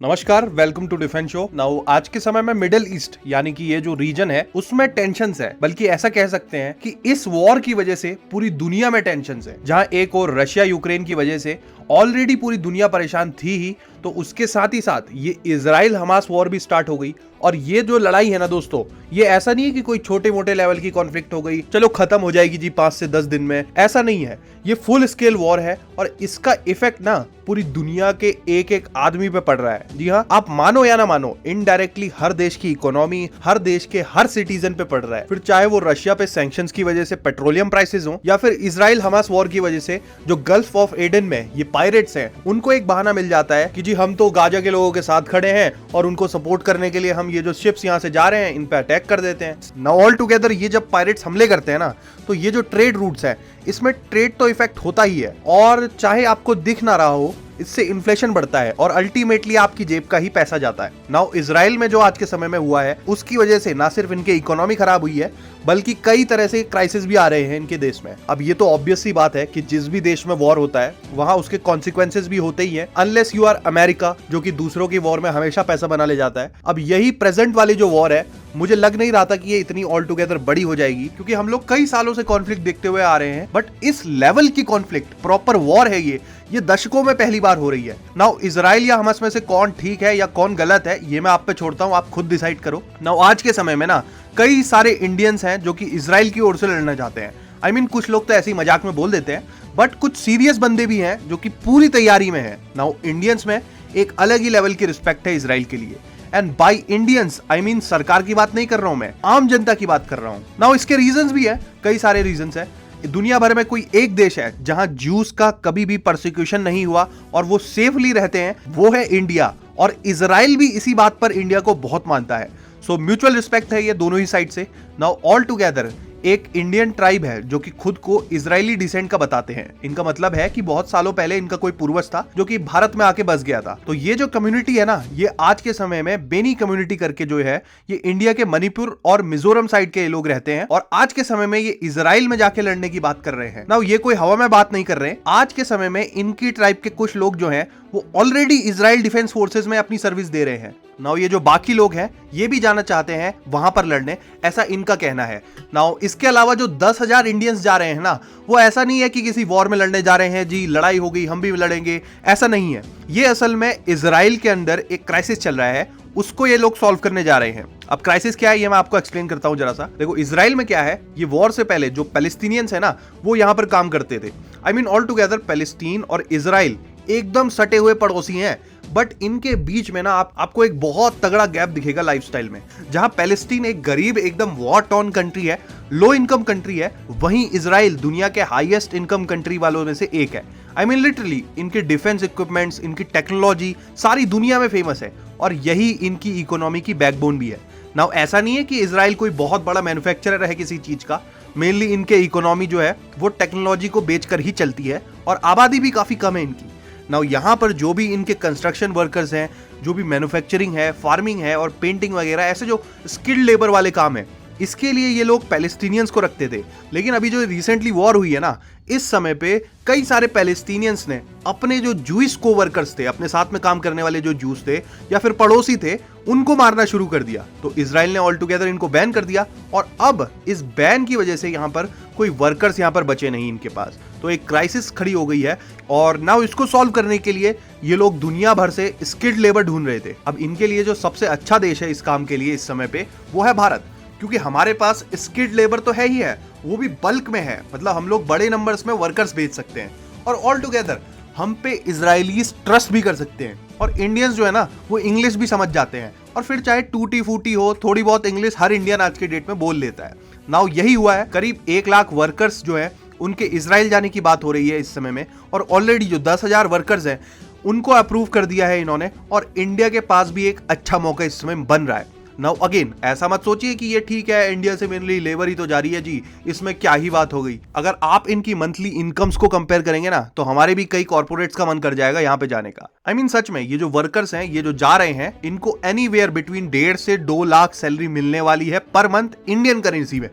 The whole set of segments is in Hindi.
नमस्कार, welcome to defence show. Now आज के समय में मिडिल ईस्ट यानी कि ये जो रीजन है उसमें टेंशंस है, बल्कि ऐसा कह सकते हैं कि इस वॉर की वजह से पूरी दुनिया में टेंशंस है। जहां एक और रशिया यूक्रेन की वजह से ऑलरेडी पूरी दुनिया परेशान थी ही, तो उसके साथ ही साथ ये इजराइल हमास वॉर भी स्टार्ट हो गई। और ये जो लड़ाई है ना दोस्तों, ये ऐसा नहीं है कि कोई छोटे मोटे लेवल की कॉन्फ्लिक्ट हो गई, चलो खत्म हो जाएगी जी 5 से 10 दिन में, ऐसा नहीं है। ये फुल स्केल वॉर है और इसका इफेक्ट ना पूरी दुनिया के एक एक आदमी पे पड़ रहा है। जी हाँ, आप मानो या ना मानो, इनडायरेक्टली हर देश की इकोनॉमी, हर देश के हर सिटीजन पे पड़ रहा है। फिर चाहे वो रशिया पे सैंक्शंस की वजह से पेट्रोलियम प्राइसेस हो, या फिर इजराइल हमास वॉर की वजह से जो गल्फ ऑफ एडन में ये पायरेट्स हैं, उनको एक बहाना मिल जाता है कि जी हम तो गाजा के लोगों के साथ खड़े हैं और उनको सपोर्ट करने के लिए हम ये जो शिप्स यहाँ से जा रहे हैं इन पे अटैक कर देते हैं। नाउ ऑल टुगेदर ये जब पायरेट्स हमले करते हैं ना, तो ये जो ट्रेड रूट्स है इसमें ट्रेड तो इफेक्ट होता ही है, और चाहे आपको दिख ना रहा हो, इससे इन्फ्लेशन बढ़ता है और अल्टीमेटली आपकी जेब का ही पैसा जाता है। नाउ इजराइल में जो आज के समय में हुआ है, उसकी वजह से ना सिर्फ इनके इकोनॉमी खराब हुई है, बल्कि कई तरह से क्राइसिस भी आ रहे हैं इनके देश में। अब ये तो ऑब्वियस सी बात है कि जिस भी देश में वॉर होता है वहां उसके कॉन्सिक्वेंसेस भी होते ही है, अनलेस यू आर अमेरिका, जो कि दूसरों की वॉर में हमेशा पैसा बना ले जाता है। अब यही प्रेजेंट वाली जो वॉर है, मुझे लग नहीं रहा था कि ये इतनी ऑल टुगेदर बड़ी हो जाएगी, क्योंकि हम लोग कई सालों से कॉन्फ्लिक्ट देखते हुए आ रहे हैं, बट इस लेवल की कॉन्फ्लिक्ट, प्रॉपर वॉर है ये दशकों में पहली बार हो रही है। नाउ इजराइल या हमास में से कौन ठीक है या कौन गलत है, ये मैं आप पे छोड़ता हूं, आप खुद डिसाइड करो। नाउ आज के समय में ना कई सारे इंडियंस हैं जो कि इजराइल की ओर से लड़ना चाहते हैं। आई मीन कुछ लोग तो ऐसे ही मजाक में बोल देते हैं, बट कुछ सीरियस बंदे भी हैं जो कि पूरी तैयारी में हैं। नाउ इंडियंस में एक अलग ही लेवल की रिस्पेक्ट है इजराइल के लिए, and by Indians I mean सरकार की बात नहीं कर रहा हूं मैं, आम जनता की बात कर रहा हूं। नाउ इसके रीजंस भी है, कई सारे रीजंस है। दुनिया भर में कोई एक देश है जहां ज्यूस का कभी भी परसिक्यूशन नहीं हुआ और वो सेफली रहते हैं, वो है इंडिया। और इजराइल भी इसी बात पर इंडिया को बहुत मानता है। सो म्यूचुअल रिस्पेक्ट है ये दोनों ही साइड से। नाउ ऑल टुगेदर एक इंडियन ट्राइब है जो कि खुद को इजरायली डिसेंट का बताते हैं। इनका मतलब है कि बहुत सालों पहले इनका कोई पूर्वज था जो कि भारत में आके बस गया था। तो ये जो कम्युनिटी है ना, ये आज के समय में बेनी कम्युनिटी करके जो है, ये इंडिया के मणिपुर और मिजोरम साइड के लोग रहते हैं, और आज के समय में ये इजराइल में जाके लड़ने की बात कर रहे हैं। ना ये कोई हवा में बात नहीं कर रहे हैं। आज के समय में इनकी ट्राइब के कुछ लोग जो हैं वो ऑलरेडी इजराइल डिफेंस फोर्सेस में अपनी सर्विस दे रहे हैं। नाउ ये जो बाकी लोग हैं ये भी जाना चाहते हैं वहां पर लड़ने, ऐसा इनका कहना है। नाउ इसके अलावा जो 10,000 इंडियंस जा रहे हैं ना, वो ऐसा नहीं है कि किसी वॉर में लड़ने जा रहे हैं, जी लड़ाई हो गई हम भी लड़ेंगे, ऐसा नहीं है। ये असल में इजराइल के अंदर एक क्राइसिस चल रहा है, उसको ये लोग सॉल्व करने जा रहे हैं। अब क्राइसिस क्या है ये मैं आपको एक्सप्लेन करता हूं जरा सा। देखो इजराइल में क्या है, ये वॉर से पहले जो पैलेस्टीनियंस है ना, वो यहां पर काम करते थे। I mean all together Palestine और इजराइल एकदम सटे हुए पड़ोसी हैं, बट इनके बीच में ना आपको एक बहुत तगड़ा गैप दिखेगा लाइफस्टाइल में। जहां पैलेस्टीन एक गरीब एकदम वॉर टॉर्न कंट्री है, लो इनकम कंट्री है, वहीं इजराइल दुनिया के हाईएस्ट इनकम कंट्री वालों में से एक है। आई मीन लिटरली इनके डिफेंस इक्विपमेंट्स, इनकी टेक्नोलॉजी सारी दुनिया में फेमस है, और यही इनकी इकोनॉमी की बैकबोन भी है। नाउ ऐसा नहीं है कि इजराइल कोई बहुत बड़ा मैन्युफैक्चरर है किसी चीज का, मेनली इनके इकोनॉमी जो है वो टेक्नोलॉजी को बेचकर ही चलती है, और आबादी भी काफी कम है इनकी। नाउ यहाँ पर जो भी इनके कंस्ट्रक्शन वर्कर्स हैं, जो भी मैन्युफैक्चरिंग है, फार्मिंग है और पेंटिंग वगैरह, ऐसे जो स्किल्ड लेबर वाले काम है, इसके लिए ये लोग पैलेस्टीनियंस को रखते थे। लेकिन अभी जो रिसेंटली वॉर हुई है ना, इस समय पे कई सारे पैलेस्टीनियंस ने अपने जो जूइश को वर्कर्स थे, अपने साथ में काम करने वाले जो जूस थे या फिर पड़ोसी थे, उनको मारना शुरू कर दिया। तो इजराइल ने ऑल टुगेदर इनको बैन कर दिया, और अब इस बैन की वजह से यहाँ पर कोई वर्कर्स यहाँ पर बचे नहीं इनके पास। तो एक क्राइसिस खड़ी हो गई है, और नाउ इसको सॉल्व करने के लिए ये लोग दुनिया भर से स्किल्ड लेबर ढूंढ रहे थे। अब इनके लिए जो सबसे अच्छा देश है इस काम के लिए इस समय पे, वो है भारत, क्योंकि हमारे पास स्किल्ड लेबर तो है ही है, वो भी बल्क में है। मतलब हम लोग बड़े नंबर्स में वर्कर्स भेज सकते हैं, और ऑल टुगेदर हम पे इजरायलीज ट्रस्ट भी कर सकते हैं। और इंडियंस जो है ना, वो इंग्लिश भी समझ जाते हैं, और फिर चाहे टूटी फूटी हो, थोड़ी बहुत इंग्लिश हर इंडियन आज के डेट में बोल लेता है। नाउ यही हुआ है, करीब 1 लाख वर्कर्स जो है उनके इजराइल जाने की बात हो रही है इस समय में, और ऑलरेडी जो 10,000 वर्कर्स हैं उनको अप्रूव कर दिया है इन्होंने, और इंडिया के पास भी एक अच्छा मौका इस समय बन रहा है। नाउ अगेन ऐसा मत सोचिए कि ये ठीक है, इंडिया से मेनली लेबर ही तो जा रही है जी, इसमें क्या ही बात हो गई। अगर आप इनकी मंथली इनकम्स को कंपेयर करेंगे ना, तो हमारे भी कई कॉर्पोरेट्स का मन कर जाएगा यहाँ पे जाने का। आई मीन सच में ये जो वर्कर्स हैं, ये जो जा रहे हैं, इनको एनीवेयर बिटवीन 1.5 से 2 लाख सैलरी मिलने वाली है पर मंथ इंडियन करेंसी में।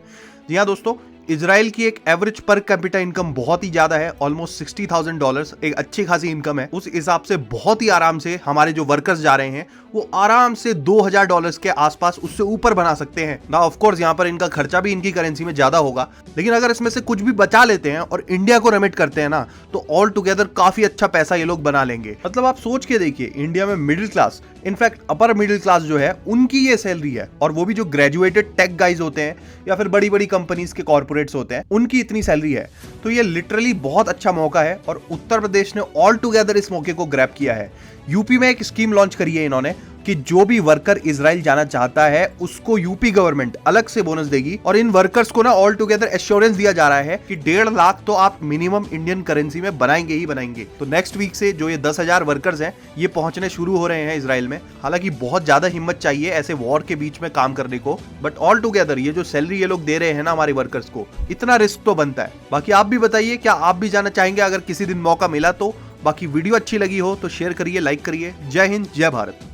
जी हाँ दोस्तों, इजराइल की एक एवरेज पर कैपिटा इनकम बहुत ही ज्यादा है, ऑलमोस्ट $60,000, एक अच्छी खासी इनकम है। उस हिसाब से बहुत ही आराम से हमारे जो वर्कर्स जा रहे हैं वो आराम से $2,000 के आसपास, उससे ऊपर बना सकते हैं ना। ऑफ कोर्स यहाँ पर इनका खर्चा भी इनकी करेंसी में ज्यादा होगा, लेकिन अगर इसमें से कुछ भी बचा लेते हैं और इंडिया को रेमिट करते हैं ना, तो ऑल टुगेदर काफी अच्छा पैसा ये लोग बना लेंगे। मतलब आप सोच के देखिए, इंडिया में middle class, in fact upper middle class जो है, उनकी ये सैलरी है, और वो भी जो ग्रेजुएटेड टेक गाइज होते हैं या फिर बड़ी बड़ी कंपनीज के कॉर्पोरेट्स होते हैं, उनकी इतनी सैलरी है। तो ये लिटरली बहुत अच्छा मौका है, और उत्तर प्रदेश ने ऑल टुगेदर इस मौके को ग्रैब किया है। यूपी में एक स्कीम लॉन्च करी है इन्होंने कि जो भी वर्कर इजराइल जाना चाहता है उसको यूपी गवर्नमेंट अलग से बोनस देगी, और इन वर्कर्स को ना ऑल टुगेदर एश्योरेंस दिया जा रहा है कि 1.5 लाख तो आप मिनिमम इंडियन करेंसी में बनाएंगे ही बनाएंगे। तो नेक्स्ट वीक से जो ये 10,000 वर्कर्स हैं ये पहुंचने शुरू हो रहे हैं इजराइल में। हालांकि बहुत ज्यादा हिम्मत चाहिए ऐसे वॉर के बीच में काम करने को, बट ऑल टुगेदर ये जो सैलरी ये लोग दे रहे हैं ना हमारे वर्कर्स को, इतना रिस्क तो बनता है। बाकी आप भी बताइए, क्या आप भी जाना चाहेंगे अगर किसी दिन मौका मिला तो। बाकी वीडियो अच्छी लगी हो तो शेयर करिए, लाइक करिए। जय हिंद, जय भारत।